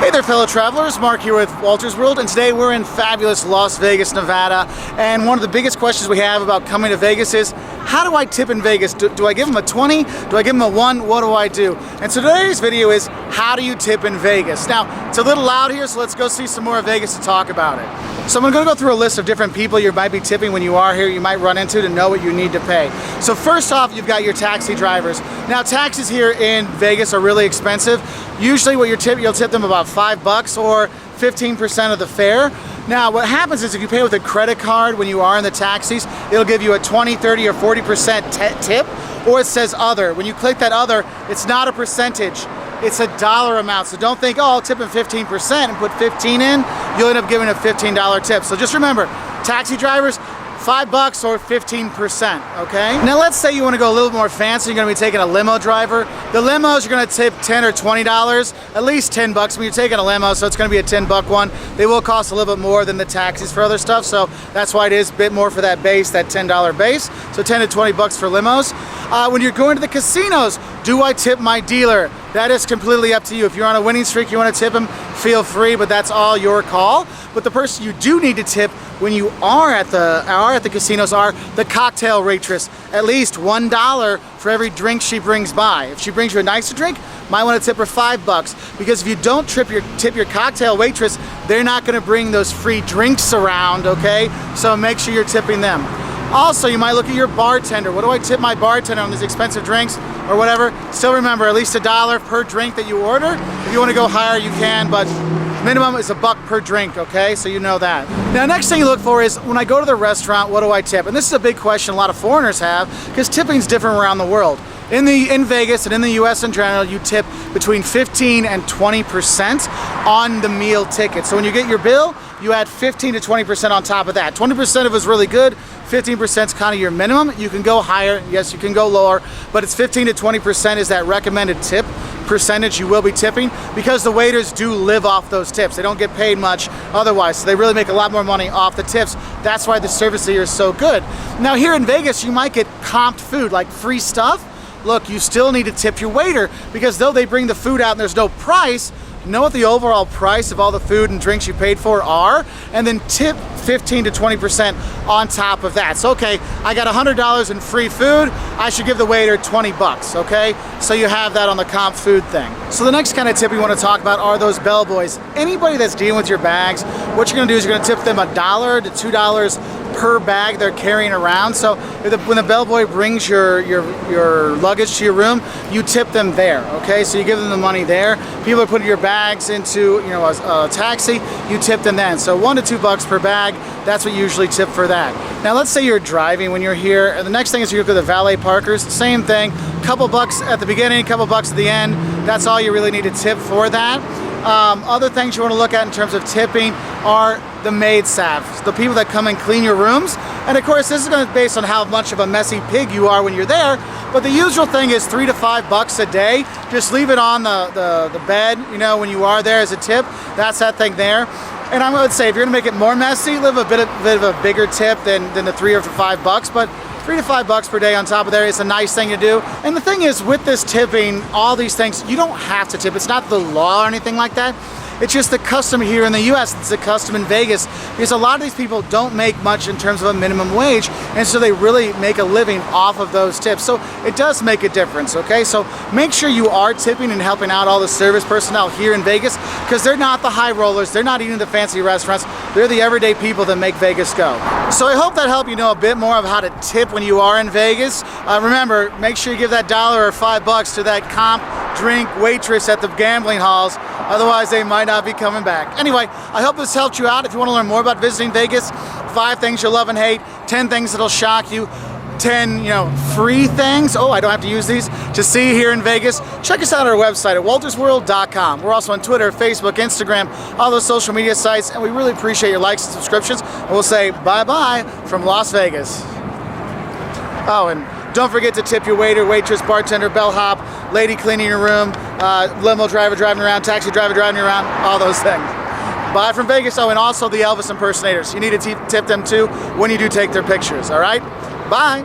Hey there, fellow travelers. Mark here with Wolters World, and today we're in fabulous Las Vegas, Nevada. And one of the biggest questions we have about coming to Vegas is, how do I tip in Vegas? Do I give them a 20? Do I give them a 1? What do I do? And so today's video is, how do you tip in Vegas? Now, it's a little loud here, so let's go see some more of Vegas to talk about it. So I'm going to go through a list of different people you might be tipping when you are here, you might run into to know what you need to pay. So first off, you've got your taxi drivers. Now, taxis here in Vegas are really expensive. Usually what you'll tip them about $5 or 15% of the fare. Now, what happens is if you pay with a credit card when you are in the taxis, it'll give you a 20, 30, or 40% tip, or it says other. When you click that other, it's not a percentage. It's a dollar amount. So don't think, oh, I'll tip him 15% and put 15 in. You'll end up giving a $15 tip. So just remember, taxi drivers, $5 or 15%, okay? Now let's say you want to go a little more fancy, you're going to be taking a limo driver. The limos are going to tip $10 or $20, at least $10 when you're taking a limo, so it's going to be a $10 one. They will cost a little bit more than the taxis for other stuff, so that's why it is a bit more for that base, that $10 base. So 10 to 20 bucks for limos. When you're going to the casinos, do I tip my dealer? That is completely up to you. If you're on a winning streak, you want to tip him, feel free, but that's all your call. But the person you do need to tip when you are at the casinos are the cocktail waitress. At least $1 for every drink she brings by. If she brings you a nicer drink, might want to tip her $5, because if you don't tip your cocktail waitress, they're not going to bring those free drinks around, okay? So make sure you're tipping them. Also, you might look at your bartender. What do I tip my bartender on these expensive drinks or whatever? Still remember, at least $1 per drink that you order. If you want to go higher, you can, but minimum is $1 per drink, okay? So you know that. Now, next thing you look for is, when I go to the restaurant, what do I tip? And this is a big question a lot of foreigners have, because tipping is different around the world. In Vegas and in the US in general, you tip between 15 and 20% on the meal ticket. So when you get your bill, you add 15 to 20% on top of that. 20% of it is really good, 15% is kind of your minimum. You can go higher, yes, you can go lower, but it's 15 to 20% is that recommended tip percentage you will be tipping, because the waiters do live off those tips. They don't get paid much otherwise, so they really make a lot more money off the tips. That's why the service here is so good. Now here in Vegas, you might get comped food, like free stuff. Look, you still need to tip your waiter, because though they bring the food out and there's no price, know what the overall price of all the food and drinks you paid for are, and then tip 15 to 20% on top of that. So okay, I got $100 in free food, I should give the waiter $20, okay? So you have that on the comp food thing. So the next kind of tip we want to talk about are those bellboys. Anybody that's dealing with your bags, what you're gonna do is you're gonna tip them $1 to $2 per bag they're carrying around. So when the bellboy brings your luggage to your room, you tip them there, okay? So you give them the money there. People are putting your bags into a taxi, you tip them then. So $1 to $2 per bag, that's what you usually tip for that. Now let's say you're driving when you're here, and the next thing is you look at the valet parkers, same thing, couple bucks at the beginning, couple bucks at the end, that's all you really need to tip for that. Other things you want to look at in terms of tipping are the maid staff, the people that come and clean your rooms. And of course, this is going to be based on how much of a messy pig you are when you're there, but the usual thing is $3 to $5 a day. Just leave it on the bed, when you are there as a tip. That's that thing there. And I would say if you're going to make it more messy, leave a bit of a bigger tip than the $3 or $5, but $3 to $5 per day on top of there is a nice thing to do. And the thing is, with this tipping, all these things, you don't have to tip. It's not the law or anything like that. It's just the custom here in the US, it's the custom in Vegas, because a lot of these people don't make much in terms of a minimum wage, and so they really make a living off of those tips. So it does make a difference, okay? So make sure you are tipping and helping out all the service personnel here in Vegas, because they're not the high rollers, they're not eating the fancy restaurants, they're the everyday people that make Vegas go. So I hope that helped you know a bit more of how to tip when you are in Vegas. Remember, make sure you give that $1 or $5 to that comp drink waitress at the gambling halls, otherwise they might not be coming back. Anyway, I hope this helped you out. If you want to learn more about visiting Vegas, 5 things you'll love and hate, 10 things that'll shock you, 10 free things, I don't have to use these, to see here in Vegas, check us out on our website at woltersworld.com. We're also on Twitter, Facebook, Instagram, all those social media sites, and we really appreciate your likes and subscriptions. And we'll say bye-bye from Las Vegas. Oh, and don't forget to tip your waiter, waitress, bartender, bellhop, lady cleaning your room, limo driver driving around, taxi driver driving around, all those things. Bye from Vegas. Oh, and also the Elvis impersonators. You need to tip them too when you do take their pictures, all right? Bye.